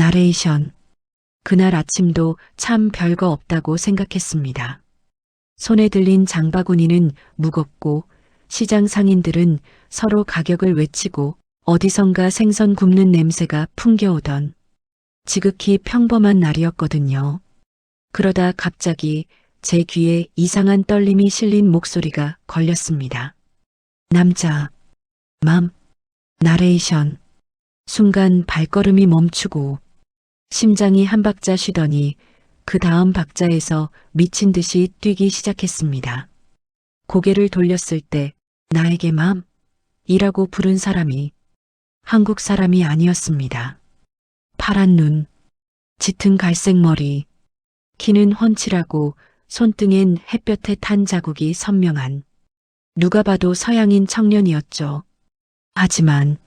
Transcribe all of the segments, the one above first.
나레이션. 그날 아침도 참 별거 없다고 생각했습니다. 손에 들린 장바구니는 무겁고 시장 상인들은 서로 가격을 외치고 어디선가 생선 굽는 냄새가 풍겨오던 지극히 평범한 날이었거든요. 그러다 갑자기 제 귀에 이상한 떨림이 실린 목소리가 걸렸습니다. 남자, 맘, 나레이션. 순간 발걸음이 멈추고 심장이 한 박자 쉬더니 그 다음 박자에서 미친 듯이 뛰기 시작했습니다. 고개를 돌렸을 때 나에게 맘이라고 부른 사람이 한국 사람이 아니었습니다. 파란 눈, 짙은 갈색 머리, 키는 훤칠하고 손등엔 햇볕에 탄 자국이 선명한 누가 봐도 서양인 청년이었죠. 하지만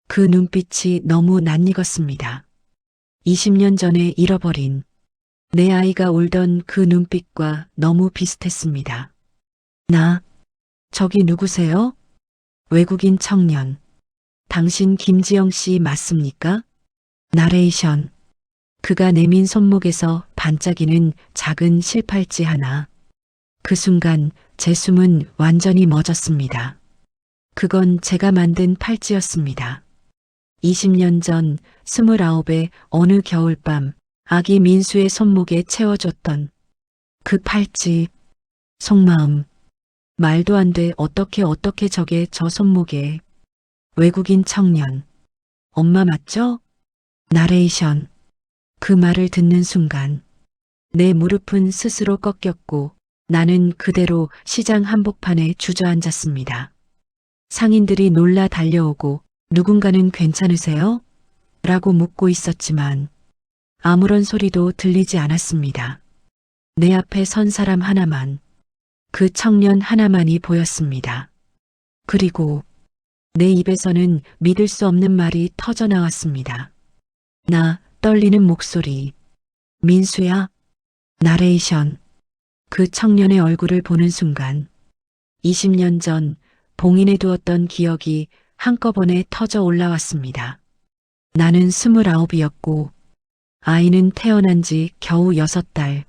그 눈빛이 너무 낯익었습니다. 20년 전에 잃어버린 내 아이가 울던 그 눈빛과 너무 비슷했습니다. 저기 누구세요? 외국인 청년. 당신 김지영 씨 맞습니까? 나레이션. 그가 내민 손목에서 반짝이는 작은 실팔찌 하나. 그 순간 제 숨은 완전히 멎었습니다. 그건 제가 만든 팔찌였습니다. 20년 전 29의 어느 겨울밤 아기 민수의 손목에 채워줬던 그 팔찌. 속마음. 말도 안 돼. 어떻게 저게 저 손목에. 외국인 청년. 엄마 맞죠? 나레이션. 그 말을 듣는 순간 내 무릎은 스스로 꺾였고 나는 그대로 시장 한복판에 주저앉았습니다. 상인들이 놀라 달려오고 누군가는 괜찮으세요? 라고 묻고 있었지만 아무런 소리도 들리지 않았습니다. 내 앞에 선 사람 하나만, 그 청년 하나만이 보였습니다. 그리고 내 입에서는 믿을 수 없는 말이 터져 나왔습니다. 떨리는 목소리. 민수야? 나레이션. 그 청년의 얼굴을 보는 순간 20년 전 봉인해 두었던 기억이 한꺼번에 터져 올라왔습니다. 나는 29이었고 아이는 태어난 지 겨우 6달.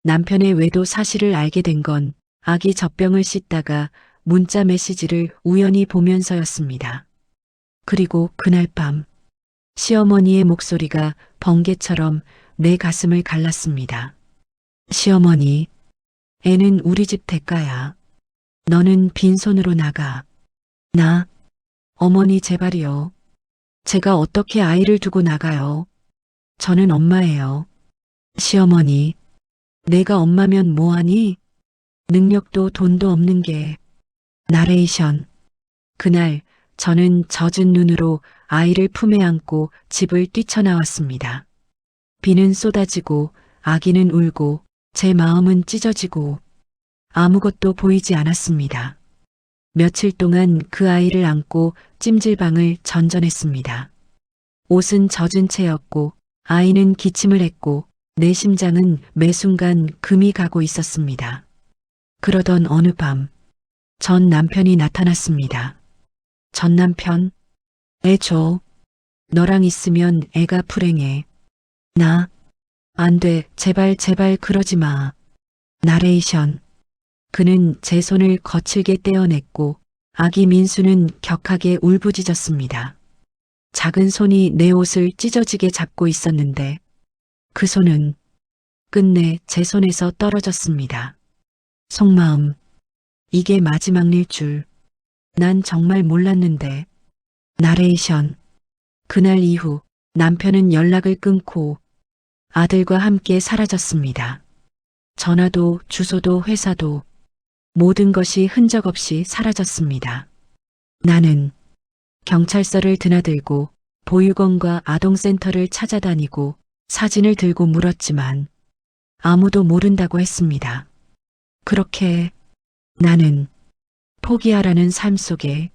남편의 외도 사실을 알게 된 건 아기 젖병을 씻다가 문자 메시지를 우연히 보면서였습니다. 그리고 그날 밤 시어머니의 목소리가 번개처럼 내 가슴을 갈랐습니다. 시어머니, 애는 우리 집 대가야. 너는 빈손으로 나가. 어머니 제발이요. 제가 어떻게 아이를 두고 나가요. 저는 엄마예요. 시어머니, 내가 엄마면 뭐하니? 능력도 돈도 없는 게. 나레이션. 그날 저는 젖은 눈으로 아이를 품에 안고 집을 뛰쳐나왔습니다. 비는 쏟아지고 아기는 울고 제 마음은 찢어지고 아무것도 보이지 않았습니다. 며칠 동안 그 아이를 안고 찜질방을 전전했습니다. 옷은 젖은 채였고 아이는 기침을 했고 내 심장은 매 순간 금이 가고 있었습니다. 그러던 어느 밤 전 남편이 나타났습니다. 전 남편, 애 줘. 너랑 있으면 애가 불행해. 안 돼. 제발 그러지 마. 나레이션. 그는 제 손을 거칠게 떼어냈고 아기 민수는 격하게 울부짖었습니다. 작은 손이 내 옷을 찢어지게 잡고 있었는데 그 손은 끝내 제 손에서 떨어졌습니다. 속마음. 이게 마지막 일 줄. 난 정말 몰랐는데. 나레이션. 그날 이후 남편은 연락을 끊고 아들과 함께 사라졌습니다. 전화도 주소도 회사도 모든 것이 흔적 없이 사라졌습니다. 나는 경찰서를 드나들고 보육원과 아동센터를 찾아다니고 사진을 들고 물었지만 아무도 모른다고 했습니다. 그렇게 나는 포기하라는 삶 속에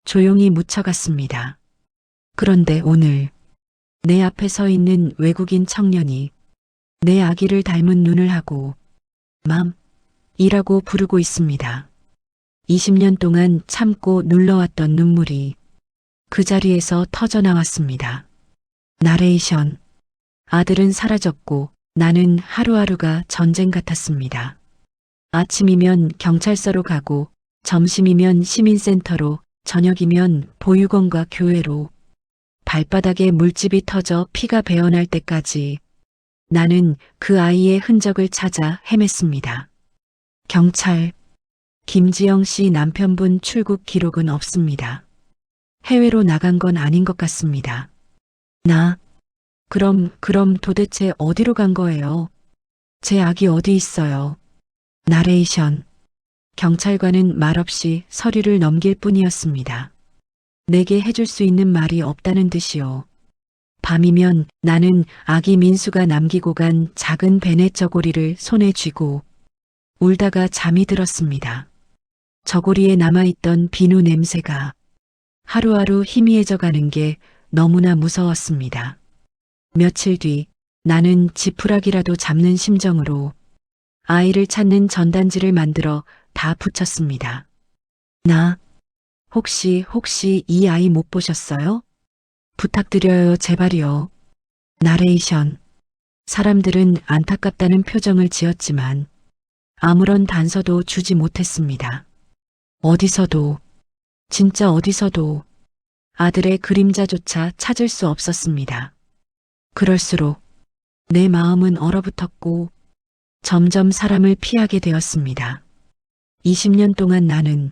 조용히 묻혀갔습니다. 그런데 오늘 내 앞에 서 있는 외국인 청년이 내 아기를 닮은 눈을 하고 맘이라고 부르고 있습니다. 20년 동안 참고 눌러왔던 눈물이 그 자리에서 터져 나왔습니다. 나레이션. 아들은 사라졌고 나는 하루하루가 전쟁 같았습니다. 아침이면 경찰서로 가고 점심이면 시민센터로 저녁이면 보육원과 교회로 발바닥에 물집이 터져 피가 배어날 때까지 나는 그 아이의 흔적을 찾아 헤맸습니다. 경찰, 김지영 씨 남편분 출국 기록은 없습니다. 해외로 나간 건 아닌 것 같습니다. 그럼 도대체 어디로 간 거예요? 제 아기 어디 있어요? 나레이션. 경찰관은 말없이 서류를 넘길 뿐이었습니다. 내게 해줄 수 있는 말이 없다는 듯이요. 밤이면 나는 아기 민수가 남기고 간 작은 베넷 저고리를 손에 쥐고 울다가 잠이 들었습니다. 저고리에 남아있던 비누 냄새가 하루하루 희미해져 가는 게 너무나 무서웠습니다. 며칠 뒤 나는 지푸라기라도 잡는 심정으로 아이를 찾는 전단지를 만들어 다 붙였습니다. 혹시 이 아이 못 보셨어요? 부탁드려요, 제발이요. 나레이션. 사람들은 안타깝다는 표정을 지었지만 아무런 단서도 주지 못했습니다. 어디서도, 진짜 어디서도 아들의 그림자조차 찾을 수 없었습니다. 그럴수록 내 마음은 얼어붙었고 점점 사람을 피하게 되었습니다. 20년 동안 나는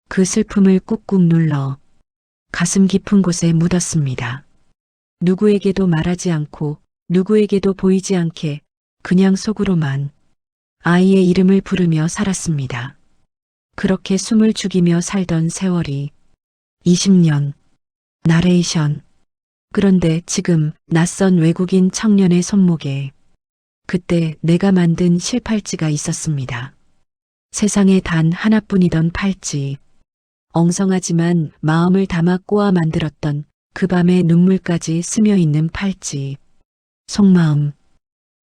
그 슬픔을 꾹꾹 눌러 가슴 깊은 곳에 묻었습니다. 누구에게도 말하지 않고 누구에게도 보이지 않게 그냥 속으로만 아이의 이름을 부르며 살았습니다. 그렇게 숨을 죽이며 살던 세월이 20년. 나레이션. 그런데 지금 낯선 외국인 청년의 손목에 그때 내가 만든 실팔찌가 있었습니다. 세상에 단 하나뿐이던 팔찌. 엉성하지만 마음을 담아 꼬아 만들었던 그 밤의 눈물까지 스며 있는 팔찌. 속마음.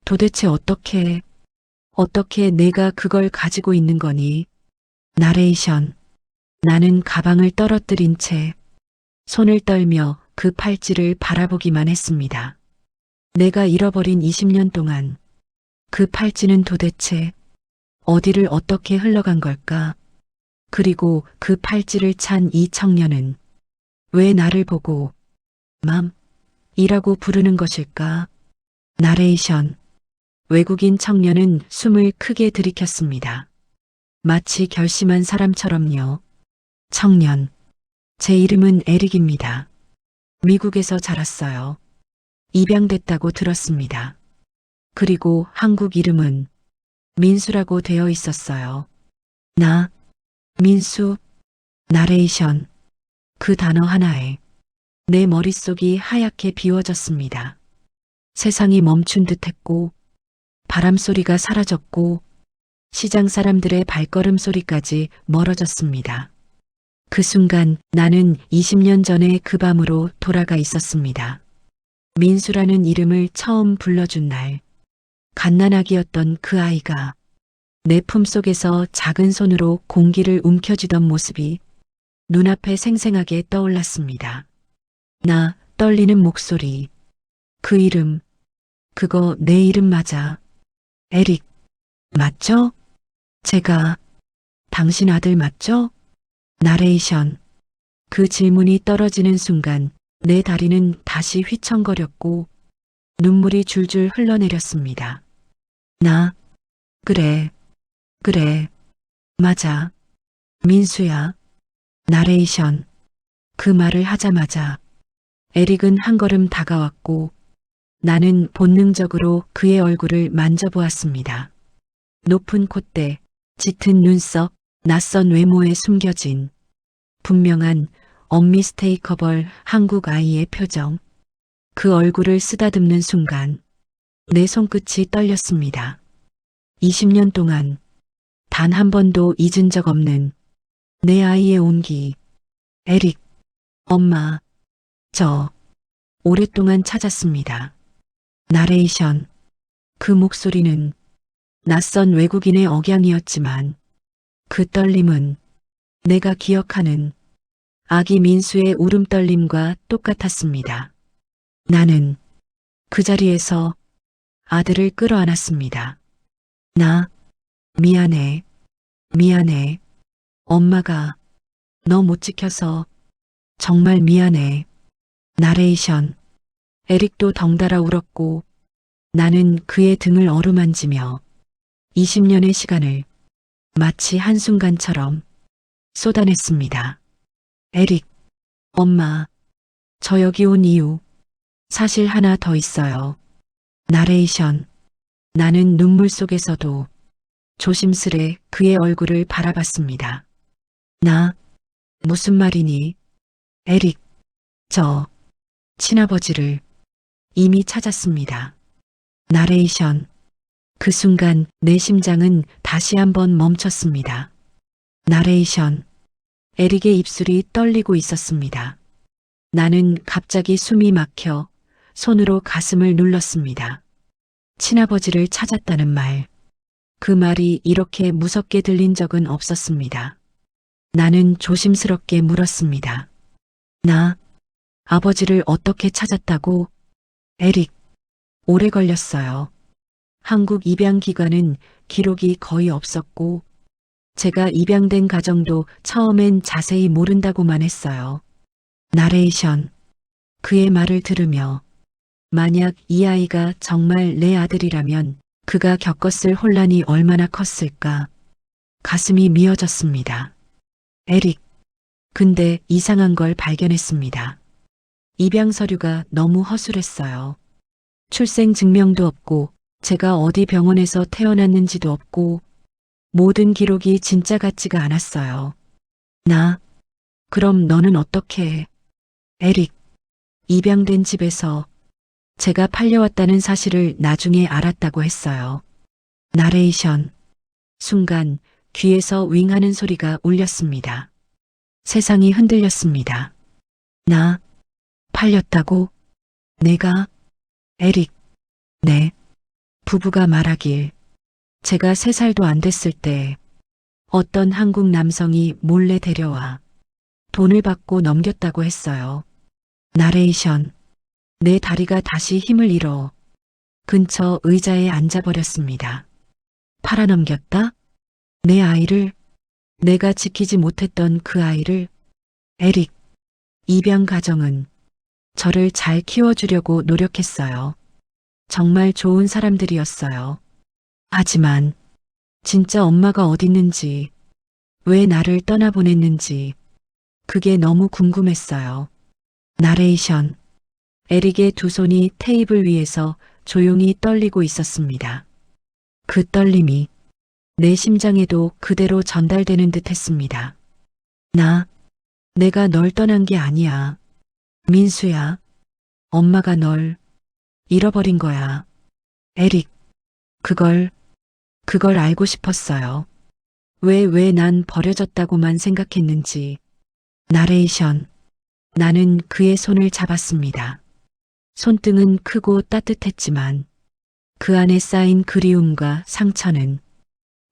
도대체 어떻게 내가 그걸 가지고 있는 거니? 나레이션. 나는 가방을 떨어뜨린 채 손을 떨며 그 팔찌를 바라보기만 했습니다. 내가 잃어버린 20년 동안 그 팔찌는 도대체 어디를 어떻게 흘러간 걸까? 그리고 그 팔찌를 찬 이 청년은 왜 나를 보고 맘이라고 부르는 것일까? 나레이션. 외국인 청년은 숨을 크게 들이켰습니다. 마치 결심한 사람처럼요. 청년. 제 이름은 에릭입니다. 미국에서 자랐어요. 입양됐다고 들었습니다. 그리고 한국 이름은 민수라고 되어 있었어요. 민수. 나레이션. 그 단어 하나에 내 머릿속이 하얗게 비워졌습니다. 세상이 멈춘 듯했고 바람 소리가 사라졌고 시장 사람들의 발걸음 소리까지 멀어졌습니다. 그 순간 나는 20년 전의 그 밤으로 돌아가 있었습니다. 민수라는 이름을 처음 불러준 날, 갓난아기였던 그 아이가 내 품속에서 작은 손으로 공기를 움켜쥐던 모습이 눈앞에 생생하게 떠올랐습니다. 떨리는 목소리. 그 이름. 그거 내 이름 맞아. 에릭. 맞죠? 제가 당신 아들 맞죠? 나레이션. 그 질문이 떨어지는 순간 내 다리는 다시 휘청거렸고 눈물이 줄줄 흘러내렸습니다. 그래, 맞아. 민수야. 나레이션. 그 말을 하자마자 에릭은 한 걸음 다가왔고 나는 본능적으로 그의 얼굴을 만져보았습니다. 높은 콧대, 짙은 눈썹, 낯선 외모에 숨겨진 분명한 언미스테이커벌 한국 아이의 표정. 그 얼굴을 쓰다듬는 순간 내 손끝이 떨렸습니다. 20년 동안 단 한 번도 잊은 적 없는 내 아이의 온기. 에릭, 엄마, 저 오랫동안 찾았습니다. 나레이션. 그 목소리는 낯선 외국인의 억양이었지만 그 떨림은 내가 기억하는 아기 민수의 울음떨림과 똑같았습니다. 나는 그 자리에서 아들을 끌어안았습니다. 나, 미안해, 미안해. 엄마가 너 못 지켜서 정말 미안해. 나레이션. 에릭도 덩달아 울었고 나는 그의 등을 어루만지며 20년의 시간을 마치 한순간처럼 쏟아냈습니다. 에릭, 엄마, 저 여기 온 이유, 사실 하나 더 있어요. 나레이션. 나는 눈물 속에서도 조심스레 그의 얼굴을 바라봤습니다. 나, 무슨 말이니? 에릭, 저, 친아버지를 이미 찾았습니다. 나레이션. 그 순간 내 심장은 다시 한번 멈췄습니다. 나레이션. 에릭의 입술이 떨리고 있었습니다. 나는 갑자기 숨이 막혀 손으로 가슴을 눌렀습니다. 친아버지를 찾았다는 말. 그 말이 이렇게 무섭게 들린 적은 없었습니다. 나는 조심스럽게 물었습니다. 나, 아버지를 어떻게 찾았다고? 에릭, 오래 걸렸어요. 한국 입양 기관은 기록이 거의 없었고, 제가 입양된 가정도 처음엔 자세히 모른다고만 했어요. 나레이션. 그의 말을 들으며, 만약 이 아이가 정말 내 아들이라면 그가 겪었을 혼란이 얼마나 컸을까. 가슴이 미어졌습니다. 에릭. 근데 이상한 걸 발견했습니다. 입양 서류가 너무 허술했어요. 출생 증명도 없고, 제가 어디 병원에서 태어났는지도 없고, 모든 기록이 진짜 같지가 않았어요. 나, 그럼 너는 어떻게 해? 에릭. 입양된 집에서 제가 팔려왔다는 사실을 나중에 알았다고 했어요. 나레이션. 순간 귀에서 윙 하는 소리가 울렸습니다. 세상이 흔들렸습니다. 나, 팔렸다고? 내가? 에릭. 네. 부부가 말하길. 제가 3살도 안 됐을 때 어떤 한국 남성이 몰래 데려와 돈을 받고 넘겼다고 했어요. 나레이션. 내 다리가 다시 힘을 잃어 근처 의자에 앉아버렸습니다. 팔아넘겼다? 내 아이를, 내가 지키지 못했던 그 아이를. 에릭. 입양 가정은 저를 잘 키워주려고 노력했어요. 정말 좋은 사람들이었어요. 하지만 진짜 엄마가 어딨는지, 왜 나를 떠나보냈는지 그게 너무 궁금했어요. 나레이션. 에릭의 두 손이 테이블 위에서 조용히 떨리고 있었습니다. 그 떨림이 내 심장에도 그대로 전달되는 듯 했습니다. 나, 내가 널 떠난 게 아니야. 민수야. 엄마가 널 잃어버린 거야. 에릭. 그걸 알고 싶었어요. 왜 난 버려졌다고만 생각했는지. 나레이션. 나는 그의 손을 잡았습니다. 손등은 크고 따뜻했지만 그 안에 쌓인 그리움과 상처는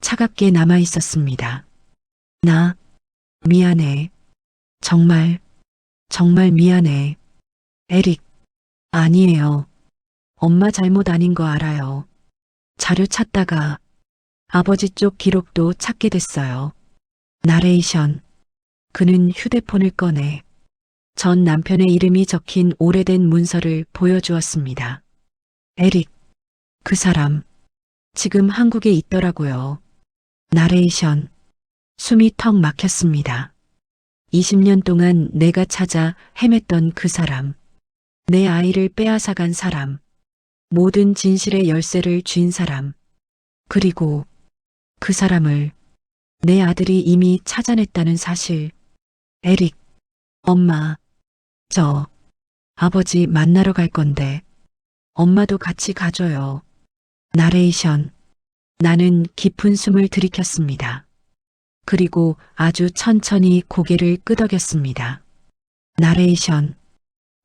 차갑게 남아 있었습니다. 나, 미안해. 정말 미안해. 에릭. 아니에요. 엄마 잘못 아닌 거 알아요. 자료 찾다가 아버지 쪽 기록도 찾게 됐어요. 나레이션. 그는 휴대폰을 꺼내 전 남편의 이름이 적힌 오래된 문서를 보여주었습니다. 에릭. 그 사람 지금 한국에 있더라고요. 나레이션. 숨이 턱 막혔습니다. 20년 동안 내가 찾아 헤맸던 그 사람. 내 아이를 빼앗아간 사람. 모든 진실의 열쇠를 쥔 사람. 그리고 그 사람을 내 아들이 이미 찾아냈다는 사실. 에릭. 엄마. 저 아버지 만나러 갈 건데 엄마도 같이 가줘요. 나레이션. 나는 깊은 숨을 들이켰습니다. 그리고 아주 천천히 고개를 끄덕였습니다. 나레이션.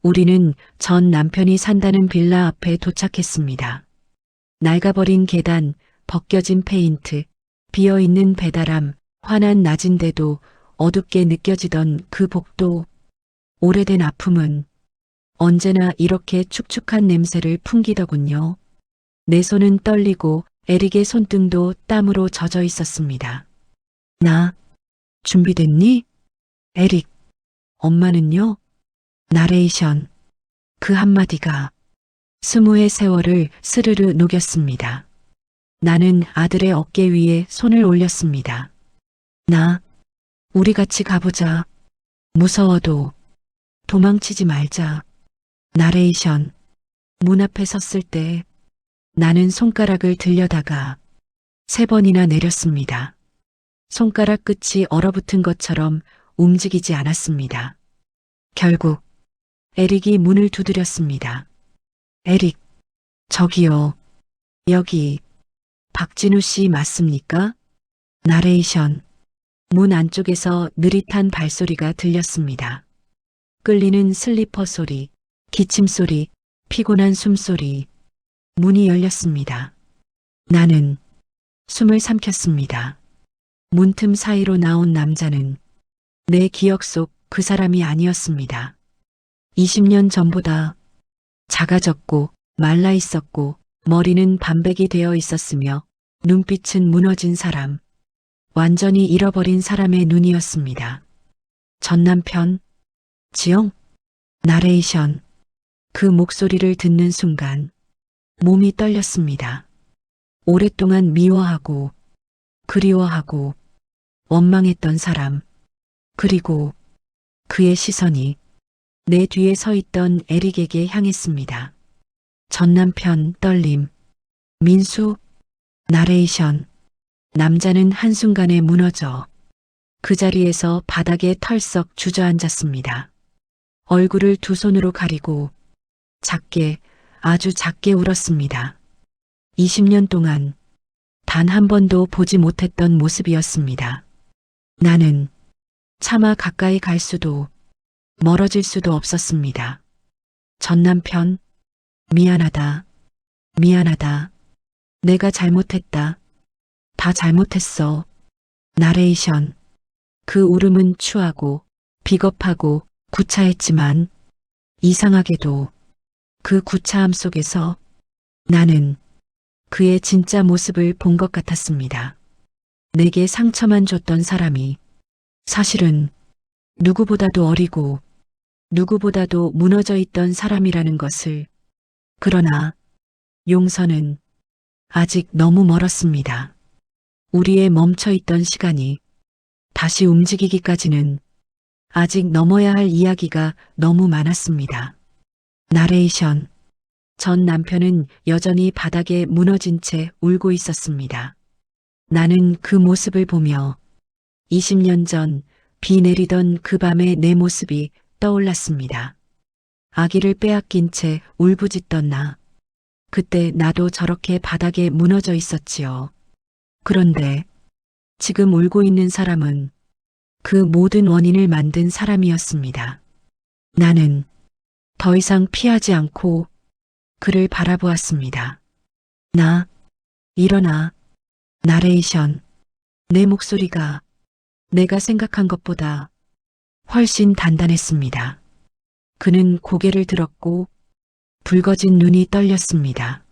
우리는 전 남편이 산다는 빌라 앞에 도착했습니다. 낡아버린 계단, 벗겨진 페인트, 비어있는 배달함, 환한 낮인데도 어둡게 느껴지던 그 복도, 오래된 아픔은 언제나 이렇게 축축한 냄새를 풍기더군요. 내 손은 떨리고 에릭의 손등도 땀으로 젖어 있었습니다. 나, 준비됐니? 에릭, 엄마는요? 나레이션. 그 한마디가 20의 세월을 스르르 녹였습니다. 나는 아들의 어깨 위에 손을 올렸습니다. 나, 우리 같이 가보자. 무서워도 도망치지 말자. 나레이션. 문 앞에 섰을 때 나는 손가락을 들여다가 3번이나 내렸습니다. 손가락 끝이 얼어붙은 것처럼 움직이지 않았습니다. 결국 에릭이 문을 두드렸습니다. 에릭, 저기요. 여기 박진우 씨 맞습니까? 나레이션. 문 안쪽에서 느릿한 발소리가 들렸습니다. 끌리는 슬리퍼 소리, 기침 소리, 피곤한 숨소리. 문이 열렸습니다. 나는 숨을 삼켰습니다. 문틈 사이로 나온 남자는 내 기억 속 그 사람이 아니었습니다. 20년 전보다 작아졌고 말라 있었고 머리는 반백이 되어 있었으며 눈빛은 무너진 사람, 완전히 잃어버린 사람의 눈이었습니다. 전 남편, 지영, 나레이션. 그 목소리를 듣는 순간 몸이 떨렸습니다. 오랫동안 미워하고 그리워하고 원망했던 사람, 그리고 그의 시선이 내 뒤에 서 있던 에릭에게 향했습니다. 전 남편 떨림, 민수, 나레이션. 남자는 한순간에 무너져 그 자리에서 바닥에 털썩 주저앉았습니다. 얼굴을 두 손으로 가리고 작게, 아주 작게 울었습니다. 20년 동안 단 한 번도 보지 못했던 모습이었습니다. 나는 차마 가까이 갈 수도 멀어질 수도 없었습니다. 전 남편, 미안하다. 미안하다. 내가 잘못했다. 다 잘못했어. 나레이션. 그 울음은 추하고 비겁하고 구차했지만 이상하게도 그 구차함 속에서 나는 그의 진짜 모습을 본 것 같았습니다. 내게 상처만 줬던 사람이 사실은 누구보다도 어리고 누구보다도 무너져 있던 사람이라는 것을. 그러나 용서는 아직 너무 멀었습니다. 우리의 멈춰 있던 시간이 다시 움직이기까지는 아직 넘어야 할 이야기가 너무 많았습니다. 나레이션. 전 남편은 여전히 바닥에 무너진 채 울고 있었습니다. 나는 그 모습을 보며 20년 전 비 내리던 그 밤의 내 모습이 떠올랐습니다. 아기를 빼앗긴 채 울부짖던 나. 그때 나도 저렇게 바닥에 무너져 있었지요. 그런데 지금 울고 있는 사람은 그 모든 원인을 만든 사람이었습니다. 나는 더 이상 피하지 않고 그를 바라보았습니다. 나, 일어나. 나레이션. 내 목소리가 내가 생각한 것보다 훨씬 단단했습니다. 그는 고개를 들었고 붉어진 눈이 떨렸습니다.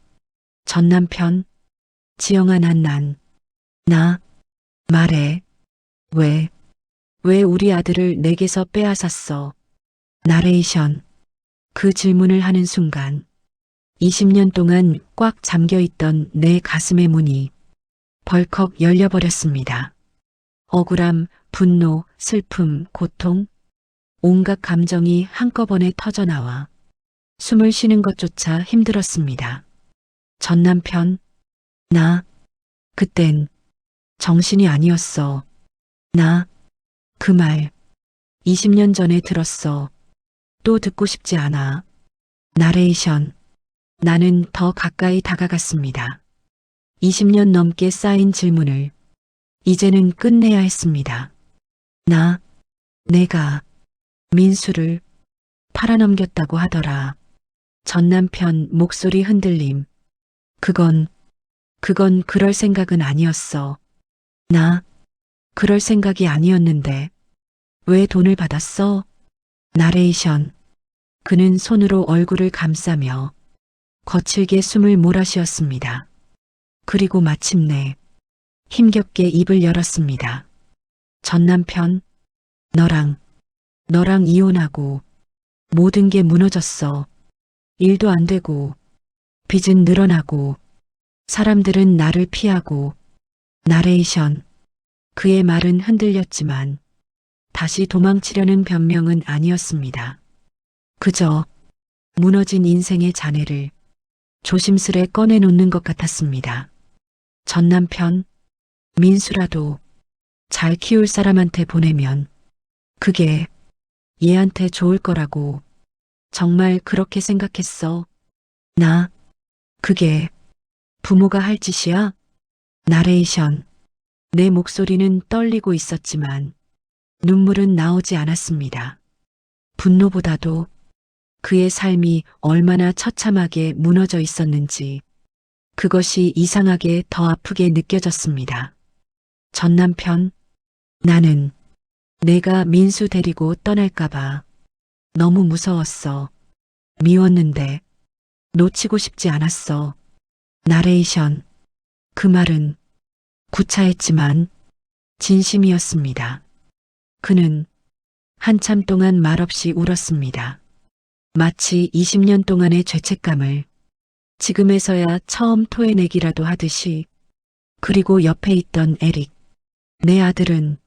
전 남편, 지영아 나, 말해. 왜 우리 아들을 내게서 빼앗았어? 나레이션. 그 질문을 하는 순간 20년 동안 꽉 잠겨있던 내 가슴의 문이 벌컥 열려버렸습니다. 억울함, 분노, 슬픔, 고통, 온갖 감정이 한꺼번에 터져나와 숨을 쉬는 것조차 힘들었습니다. 전 남편, 나, 그땐 정신이 아니었어. 나, 그 말 20년 전에 들었어. 또 듣고 싶지 않아. 나레이션. 나는 더 가까이 다가갔습니다. 20년 넘게 쌓인 질문을 이제는 끝내야 했습니다. 내가 민수를 팔아넘겼다고 하더라. 전 남편 목소리 흔들림. 그건 그럴 생각은 아니었어. 그럴 생각이 아니었는데 왜 돈을 받았어? 나레이션. 그는 손으로 얼굴을 감싸며 거칠게 숨을 몰아쉬었습니다. 그리고 마침내 힘겹게 입을 열었습니다. 전 남편, 너랑 이혼하고 모든 게 무너졌어. 일도 안 되고 빚은 늘어나고 사람들은 나를 피하고 나레이션. 그의 말은 흔들렸지만 다시 도망치려는 변명은 아니었습니다. 그저 무너진 인생의 잔해를 조심스레 꺼내놓는 것 같았습니다. 전 남편, 민수라도 잘 키울 사람한테 보내면 그게 얘한테 좋을 거라고 정말 그렇게 생각했어. 그게 부모가 할 짓이야? 나레이션. 내 목소리는 떨리고 있었지만 눈물은 나오지 않았습니다. 분노보다도 그의 삶이 얼마나 처참하게 무너져 있었는지 그것이 이상하게 더 아프게 느껴졌습니다. 전 남편, 나는 내가 민수 데리고 떠날까봐 너무 무서웠어. 미웠는데 놓치고 싶지 않았어. 나레이션. 그 말은 구차했지만 진심이었습니다. 그는 한참 동안 말없이 울었습니다. 마치 20년 동안의 죄책감을 지금에서야 처음 토해내기라도 하듯이. 그리고 옆에 있던 에릭, 내 아들은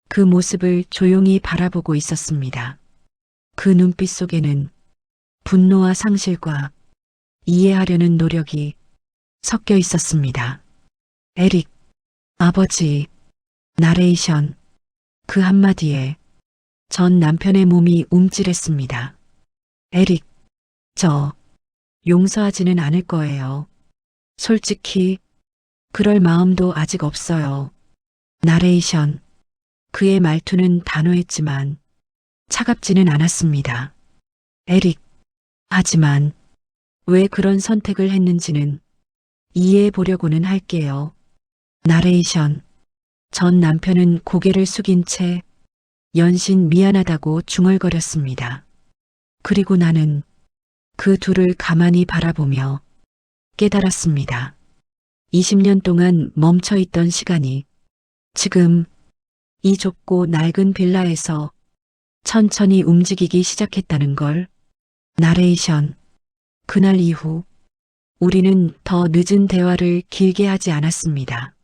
그 모습을 조용히 바라보고 있었습니다. 그 눈빛 속에는 분노와 상실과 이해하려는 노력이 섞여 있었습니다. 에릭, 아버지, 나레이션. 그 한마디에 전 남편의 몸이 움찔했습니다. 에릭, 저 용서하지는 않을 거예요. 솔직히 그럴 마음도 아직 없어요. 나레이션. 그의 말투는 단호했지만 차갑지는 않았습니다. 에릭, 하지만 왜 그런 선택을 했는지는 이해해 보려고는 할게요. 나레이션. 전 남편은 고개를 숙인 채 연신 미안하다고 중얼거렸습니다. 그리고 나는 그 둘을 가만히 바라보며 깨달았습니다. 20년 동안 멈춰있던 시간이 지금 이 좁고 낡은 빌라에서 천천히 움직이기 시작했다는 걸. 나레이션. 그날 이후 우리는 더 늦은 대화를 길게 하지 않았습니다.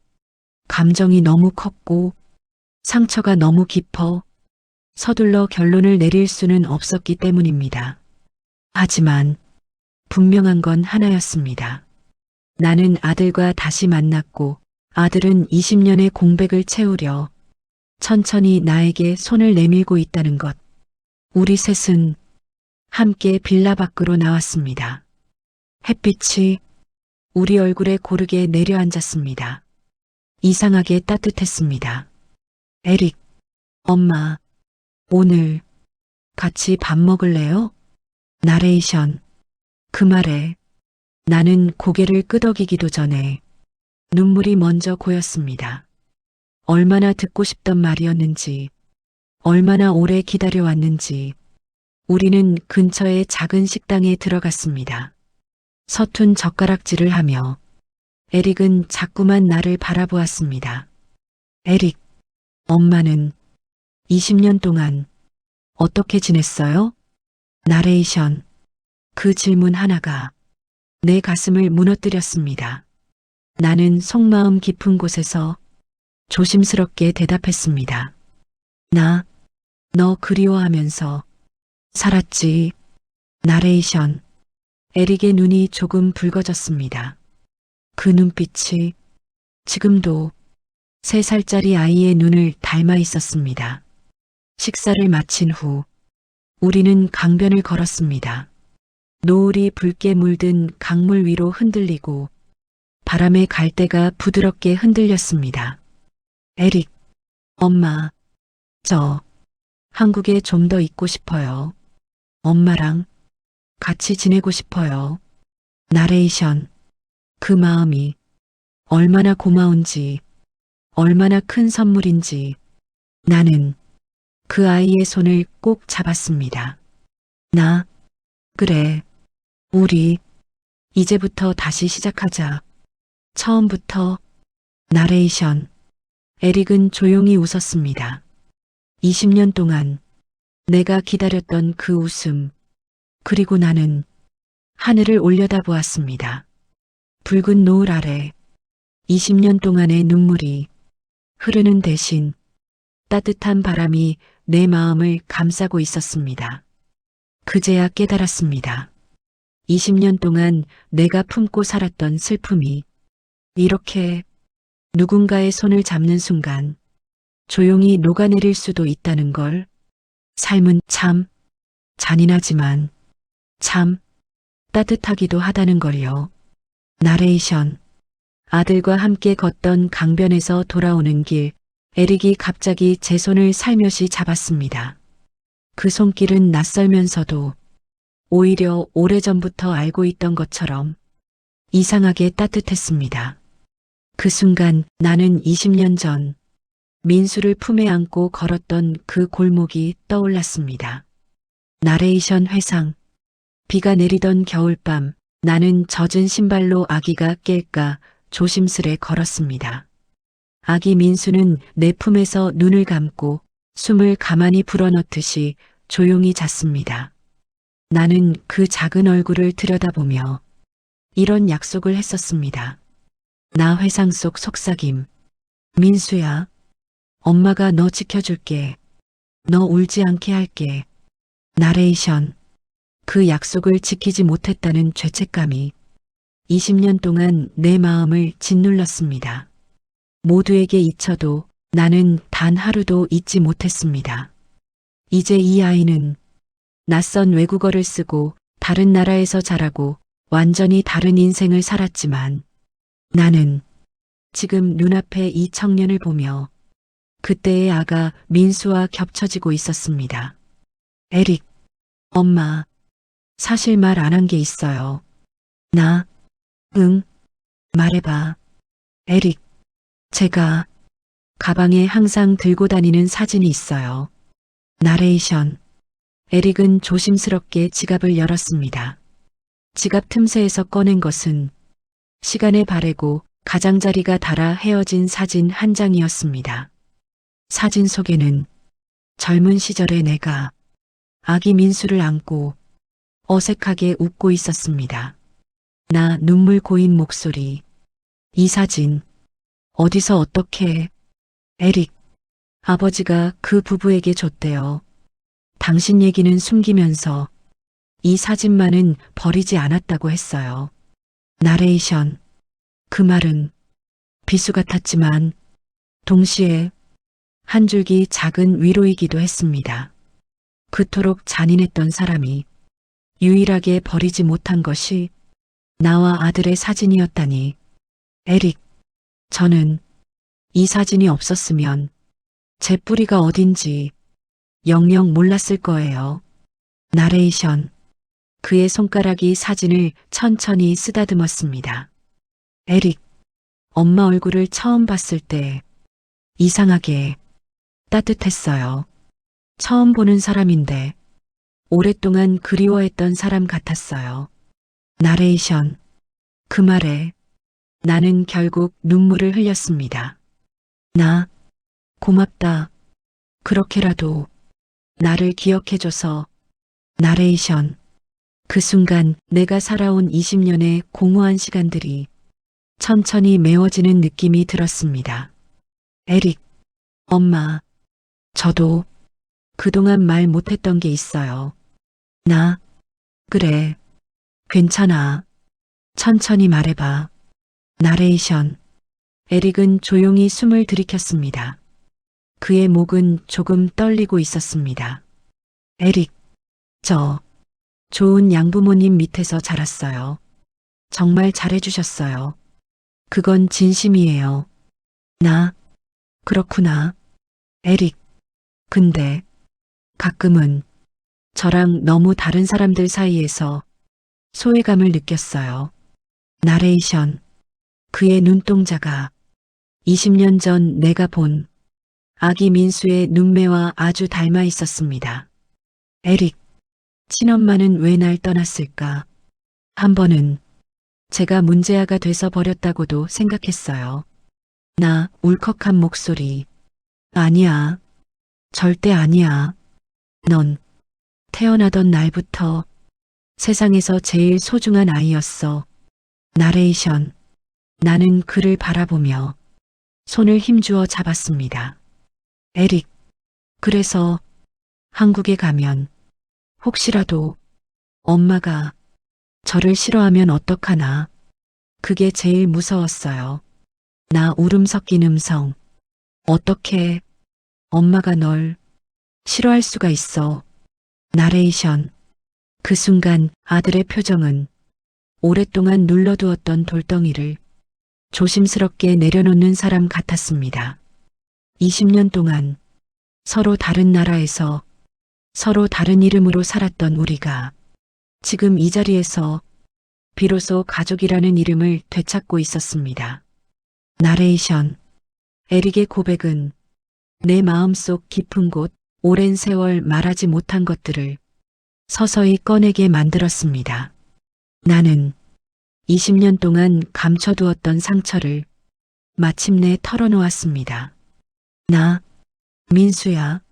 감정이 너무 컸고 상처가 너무 깊어 서둘러 결론을 내릴 수는 없었기 때문입니다. 하지만 분명한 건 하나였습니다. 나는 아들과 다시 만났고 아들은 20년의 공백을 채우려 천천히 나에게 손을 내밀고 있다는 것. 우리 셋은 함께 빌라 밖으로 나왔습니다. 햇빛이 우리 얼굴에 고르게 내려앉았습니다. 이상하게 따뜻했습니다. 에릭, 엄마, 오늘 같이 밥 먹을래요? 나레이션. 그 말에 나는 고개를 끄덕이기도 전에 눈물이 먼저 고였습니다. 얼마나 듣고 싶던 말이었는지, 얼마나 오래 기다려왔는지. 우리는 근처의 작은 식당에 들어갔습니다. 서툰 젓가락질을 하며 에릭은 자꾸만 나를 바라보았습니다. 에릭, 엄마는 20년 동안 어떻게 지냈어요? 나레이션. 그 질문 하나가 내 가슴을 무너뜨렸습니다. 나는 속마음 깊은 곳에서 조심스럽게 대답했습니다. 너 그리워하면서 살았지. 나레이션. 에릭의 눈이 조금 붉어졌습니다. 그 눈빛이 지금도 3살짜리 아이의 눈을 닮아 있었습니다. 식사를 마친 후 우리는 강변을 걸었습니다. 노을이 붉게 물든 강물 위로 흔들리고 바람의 갈대가 부드럽게 흔들렸습니다. 에릭, 엄마, 저 한국에 좀 더 있고 싶어요. 엄마랑 같이 지내고 싶어요. 나레이션. 그 마음이 얼마나 고마운지, 얼마나 큰 선물인지. 나는 그 아이의 손을 꼭 잡았습니다. 그래. 우리 이제부터 다시 시작하자. 처음부터. 나레이션. 에릭은 조용히 웃었습니다. 20년 동안 내가 기다렸던 그 웃음. 그리고 나는 하늘을 올려다보았습니다. 붉은 노을 아래 20년 동안의 눈물이 흐르는 대신 따뜻한 바람이 내 마음을 감싸고 있었습니다. 그제야 깨달았습니다. 20년 동안 내가 품고 살았던 슬픔이 이렇게 누군가의 손을 잡는 순간 조용히 녹아내릴 수도 있다는 걸. 삶은 참 잔인하지만 참 따뜻하기도 하다는 걸요. 나레이션. 아들과 함께 걷던 강변에서 돌아오는 길, 에릭이 갑자기 제 손을 살며시 잡았습니다. 그 손길은 낯설면서도 오히려 오래전부터 알고 있던 것처럼 이상하게 따뜻했습니다. 그 순간 나는 20년 전 민수를 품에 안고 걸었던 그 골목이 떠올랐습니다. 나레이션 회상. 비가 내리던 겨울밤, 나는 젖은 신발로 아기가 깰까 조심스레 걸었습니다. 아기 민수는 내 품에서 눈을 감고 숨을 가만히 불어넣듯이 조용히 잤습니다. 나는 그 작은 얼굴을 들여다보며 이런 약속을 했었습니다. 나 회상 속 속삭임. 민수야, 엄마가 너 지켜줄게. 너 울지 않게 할게. 나레이션. 그 약속을 지키지 못했다는 죄책감이 20년 동안 내 마음을 짓눌렀습니다. 모두에게 잊혀도 나는 단 하루도 잊지 못했습니다. 이제 이 아이는 낯선 외국어를 쓰고 다른 나라에서 자라고 완전히 다른 인생을 살았지만 나는 지금 눈앞에 이 청년을 보며 그때의 아가 민수와 겹쳐지고 있었습니다. 에릭, 엄마, 사실 말 안 한 게 있어요. 응, 말해봐. 에릭, 제가 가방에 항상 들고 다니는 사진이 있어요. 나레이션. 에릭은 조심스럽게 지갑을 열었습니다. 지갑 틈새에서 꺼낸 것은 시간에 바래고 가장자리가 닳아 헤어진 사진 한 장이었습니다. 사진 속에는 젊은 시절의 내가 아기 민수를 안고 어색하게 웃고 있었습니다. 나 눈물 고인 목소리. 이 사진 어디서 어떻게. 에릭, 아버지가 그 부부에게 줬대요. 당신 얘기는 숨기면서 이 사진만은 버리지 않았다고 했어요. 나레이션. 그 말은 비수 같았지만 동시에 한 줄기 작은 위로이기도 했습니다. 그토록 잔인했던 사람이 유일하게 버리지 못한 것이 나와 아들의 사진이었다니. 에릭, 저는 이 사진이 없었으면 제 뿌리가 어딘지 영영 몰랐을 거예요. 나레이션. 그의 손가락이 사진을 천천히 쓰다듬었습니다. 에릭, 엄마 얼굴을 처음 봤을 때 이상하게 따뜻했어요. 처음 보는 사람인데 오랫동안 그리워했던 사람 같았어요. 나레이션. 그 말에 나는 결국 눈물을 흘렸습니다. 나, 고맙다. 그렇게라도 나를 기억해줘서. 나레이션. 그 순간 내가 살아온 20년의 공허한 시간들이 천천히 메워지는 느낌이 들었습니다. 에릭, 엄마, 저도 그동안 말 못했던 게 있어요. 그래, 괜찮아. 천천히 말해봐. 나레이션. 에릭은 조용히 숨을 들이켰습니다. 그의 목은 조금 떨리고 있었습니다. 에릭, 저 좋은 양부모님 밑에서 자랐어요. 정말 잘해주셨어요. 그건 진심이에요. 그렇구나. 에릭, 근데 가끔은 저랑 너무 다른 사람들 사이에서 소외감을 느꼈어요. 나레이션. 그의 눈동자가 20년 전 내가 본 아기 민수의 눈매와 아주 닮아 있었습니다. 에릭, 친엄마는 왜 날 떠났을까? 한 번은 제가 문제아가 돼서 버렸다고도 생각했어요. 나 울컥한 목소리. 아니야. 절대 아니야. 넌 태어나던 날부터 세상에서 제일 소중한 아이였어. 나레이션. 나는 그를 바라보며 손을 힘주어 잡았습니다. 에릭. 그래서 한국에 가면 혹시라도 엄마가 저를 싫어하면 어떡하나. 그게 제일 무서웠어요. 나 울음 섞인 음성. 어떻게 엄마가 널 싫어할 수가 있어. 나레이션. 그 순간 아들의 표정은 오랫동안 눌러두었던 돌덩이를 조심스럽게 내려놓는 사람 같았습니다. 20년 동안 서로 다른 나라에서 서로 다른 이름으로 살았던 우리가 지금 이 자리에서 비로소 가족이라는 이름을 되찾고 있었습니다. 나레이션. 에릭의 고백은 내 마음속 깊은 곳, 오랜 세월 말하지 못한 것들을 서서히 꺼내게 만들었습니다. 나는 20년 동안 감춰두었던 상처를 마침내 털어놓았습니다. 나, 민수야.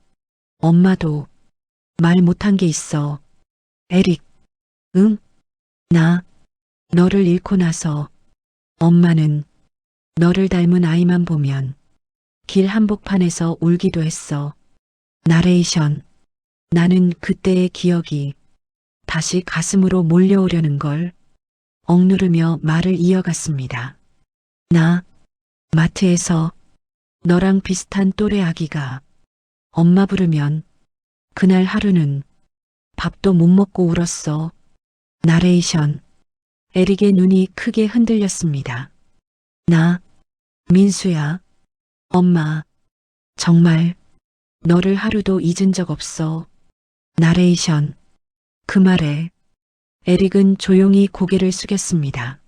엄마도 말 못한 게 있어. 에릭. 응? 나, 너를 잃고 나서 엄마는 너를 닮은 아이만 보면 길 한복판에서 울기도 했어. 나레이션. 나는 그때의 기억이 다시 가슴으로 몰려오려는 걸 억누르며 말을 이어갔습니다. 나, 마트에서 너랑 비슷한 또래 아기가 엄마 부르면 그날 하루는 밥도 못 먹고 울었어. 나레이션. 에릭의 눈이 크게 흔들렸습니다. 나, 민수야. 엄마, 정말 너를 하루도 잊은 적 없어. 나레이션. 그 말에 에릭은 조용히 고개를 숙였습니다.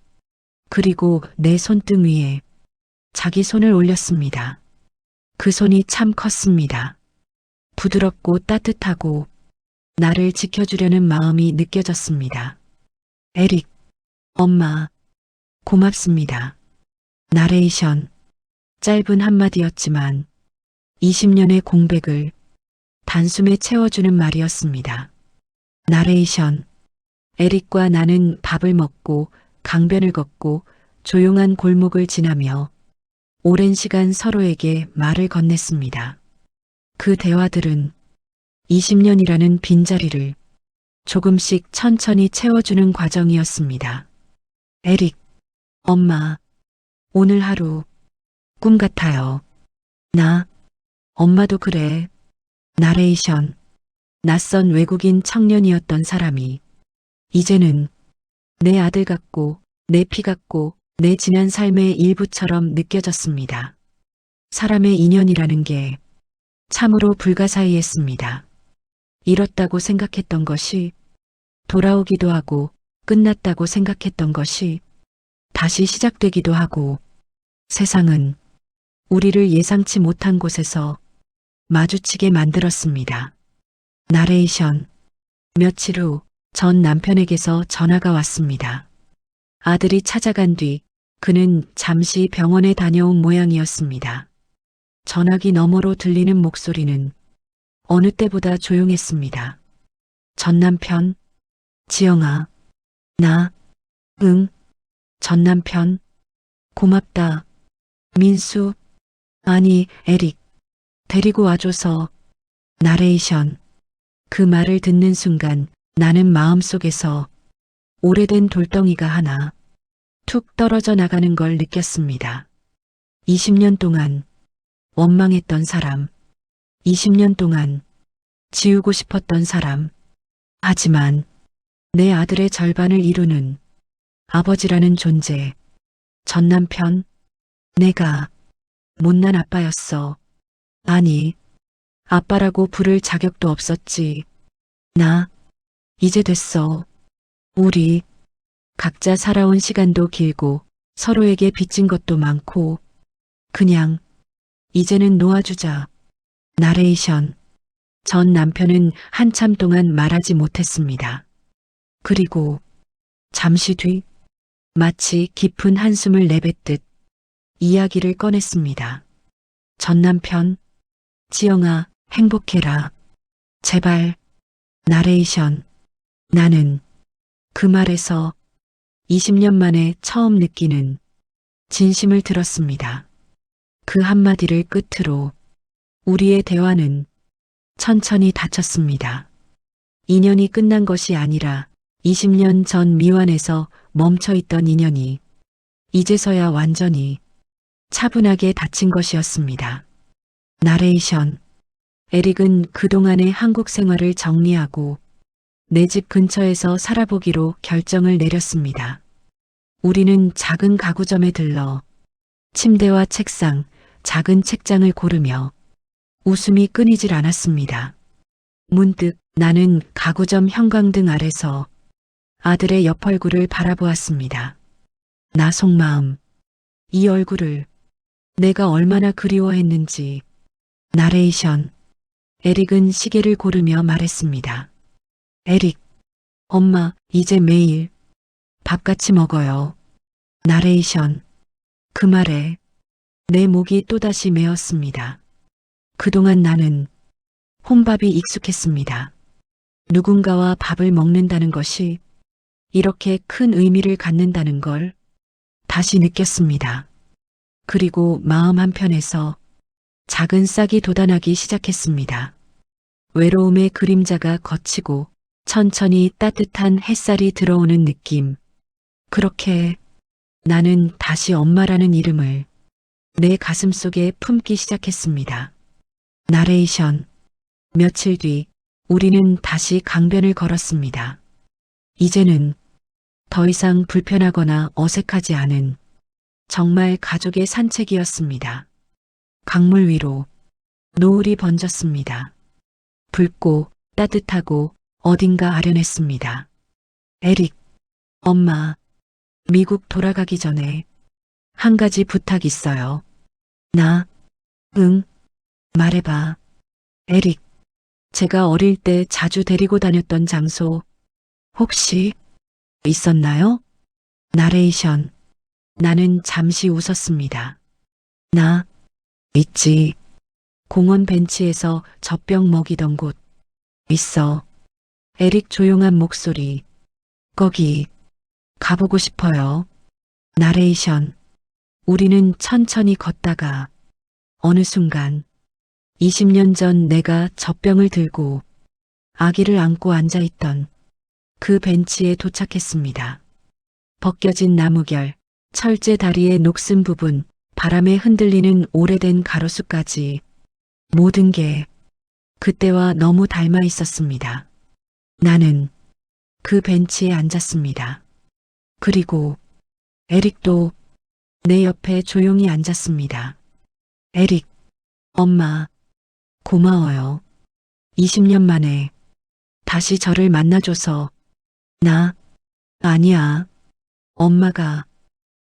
그리고 내 손등 위에 자기 손을 올렸습니다. 그 손이 참 컸습니다. 부드럽고 따뜻하고 나를 지켜주려는 마음이 느껴졌습니다. 에릭, 엄마, 고맙습니다. 나레이션. 짧은 한마디였지만 20년의 공백을 단숨에 채워주는 말이었습니다. 나레이션. 에릭과 나는 밥을 먹고 강변을 걷고 조용한 골목을 지나며 오랜 시간 서로에게 말을 건넸습니다. 그 대화들은 20년이라는 빈자리를 조금씩 천천히 채워주는 과정이었습니다. 에릭, 엄마, 오늘 하루 꿈 같아요. 나, 엄마도 그래. 나레이션. 낯선 외국인 청년이었던 사람이 이제는 내 아들 같고 내 피 같고 내 지난 삶의 일부처럼 느껴졌습니다. 사람의 인연이라는 게 참으로 불가사의했습니다. 잃었다고 생각했던 것이 돌아오기도 하고 끝났다고 생각했던 것이 다시 시작되기도 하고 세상은 우리를 예상치 못한 곳에서 마주치게 만들었습니다. 나레이션. 며칠 후 전 남편에게서 전화가 왔습니다. 아들이 찾아간 뒤 그는 잠시 병원에 다녀온 모양이었습니다. 전화기 너머로 들리는 목소리는 어느 때보다 조용했습니다. 전 남편, 지영아, 나, 응, 전 남편, 고맙다, 민수, 아니, 에릭, 데리고 와줘서, 나레이션. 그 말을 듣는 순간 나는 마음속에서 오래된 돌덩이가 하나 툭 떨어져 나가는 걸 느꼈습니다. 20년 동안 원망했던 사람, 20년 동안 지우고 싶었던 사람, 하지만 내 아들의 절반을 이루는 아버지라는 존재, 전 남편, 내가 못난 아빠였어. 아니, 아빠라고 부를 자격도 없었지. 나, 이제 됐어. 우리, 각자 살아온 시간도 길고 서로에게 빚진 것도 많고, 그냥, 이제는 놓아주자. 나레이션. 전 남편은 한참 동안 말하지 못했습니다. 그리고 잠시 뒤 마치 깊은 한숨을 내뱉듯 이야기를 꺼냈습니다. 전 남편, 지영아, 행복해라. 제발, 나레이션. 나는 그 말에서 20년 만에 처음 느끼는 진심을 들었습니다. 그 한마디를 끝으로 우리의 대화는 천천히 닫혔습니다. 인연이 끝난 것이 아니라 20년 전 미완에서 멈춰있던 인연이 이제서야 완전히 차분하게 닫힌 것이었습니다. 나레이션. 에릭은 그동안의 한국 생활을 정리하고 내 집 근처에서 살아보기로 결정을 내렸습니다. 우리는 작은 가구점에 들러 침대와 책상, 작은 책장을 고르며 웃음이 끊이질 않았습니다. 문득 나는 가구점 형광등 아래서 아들의 옆 얼굴을 바라보았습니다. 나 속마음, 이 얼굴을 내가 얼마나 그리워했는지. 나레이션. 에릭은 시계를 고르며 말했습니다. 에릭, 엄마, 이제 매일 밥 같이 먹어요. 나레이션. 그 말에 내 목이 또다시 메었습니다. 그동안 나는 혼밥이 익숙했습니다. 누군가와 밥을 먹는다는 것이 이렇게 큰 의미를 갖는다는 걸 다시 느꼈습니다. 그리고 마음 한편에서 작은 싹이 돋아나기 시작했습니다. 외로움의 그림자가 걷히고 천천히 따뜻한 햇살이 들어오는 느낌. 그렇게 나는 다시 엄마라는 이름을 내 가슴 속에 품기 시작했습니다. 나레이션. 며칠 뒤 우리는 다시 강변을 걸었습니다. 이제는 더 이상 불편하거나 어색하지 않은 정말 가족의 산책이었습니다. 강물 위로 노을이 번졌습니다. 붉고 따뜻하고 어딘가 아련했습니다. 에릭, 엄마, 미국 돌아가기 전에 한 가지 부탁 있어요. 응, 말해봐. 에릭, 제가 어릴 때 자주 데리고 다녔던 장소 혹시 있었나요? 나레이션. 나는 잠시 웃었습니다. 있지. 공원 벤치에서 젖병 먹이던 곳. 있어. 에릭 조용한 목소리. 거기 가보고 싶어요. 나레이션. 우리는 천천히 걷다가 어느 순간 20년 전 내가 젖병을 들고 아기를 안고 앉아있던 그 벤치에 도착했습니다. 벗겨진 나무결, 철제 다리의 녹슨 부분, 바람에 흔들리는 오래된 가로수까지 모든 게 그때와 너무 닮아 있었습니다. 나는 그 벤치에 앉았습니다. 그리고 에릭도 내 옆에 조용히 앉았습니다. 에릭, 엄마, 고마워요. 20년 만에 다시 저를 만나줘서. 아니야. 엄마가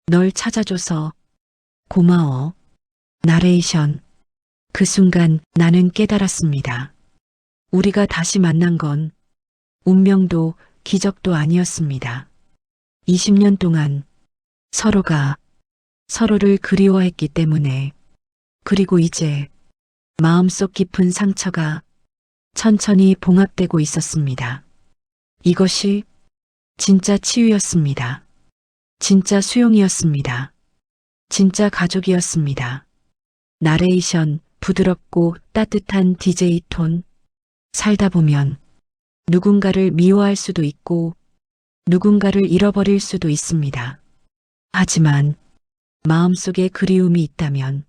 널 찾아줘서 고마워. 나레이션. 그 순간 나는 깨달았습니다. 우리가 다시 만난 건 운명도 기적도 아니었습니다. 20년 동안 서로가 서로를 그리워했기 때문에. 그리고 이제 마음속 깊은 상처가 천천히 봉합되고 있었습니다. 이것이 진짜 치유였습니다. 진짜 수용이었습니다. 진짜 가족이었습니다. 나레이션. 부드럽고 따뜻한 DJ 톤. 살다 보면 누군가를 미워할 수도 있고 누군가를 잃어버릴 수도 있습니다. 하지만 마음속에 그리움이 있다면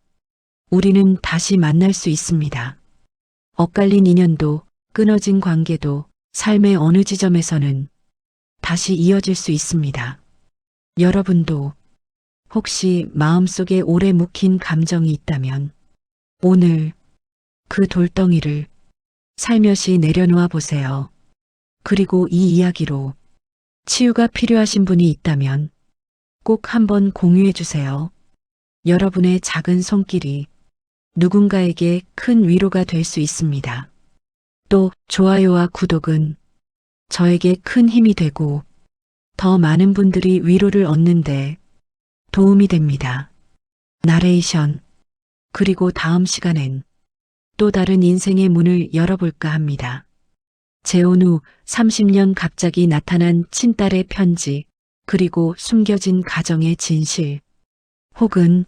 우리는 다시 만날 수 있습니다. 엇갈린 인연도 끊어진 관계도 삶의 어느 지점에서는 다시 이어질 수 있습니다. 여러분도 혹시 마음속에 오래 묵힌 감정이 있다면 오늘 그 돌덩이를 살며시 내려놓아 보세요. 그리고 이 이야기로 치유가 필요하신 분이 있다면 꼭 한번 공유해 주세요. 여러분의 작은 손길이 누군가에게 큰 위로가 될 수 있습니다. 또 좋아요와 구독은 저에게 큰 힘이 되고 더 많은 분들이 위로를 얻는데 도움이 됩니다. 나레이션. 그리고 다음 시간엔 또 다른 인생의 문을 열어볼까 합니다. 재혼 후 30년 갑자기 나타난 친딸의 편지, 그리고 숨겨진 가정의 진실, 혹은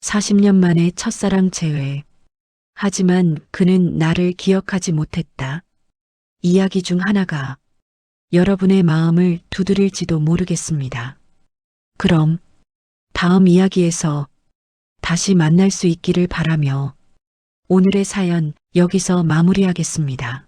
40년 만에 첫사랑 재회. 하지만 그는 나를 기억하지 못했다. 이야기 중 하나가 여러분의 마음을 두드릴지도 모르겠습니다. 그럼 다음 이야기에서 다시 만날 수 있기를 바라며 오늘의 사연 여기서 마무리하겠습니다.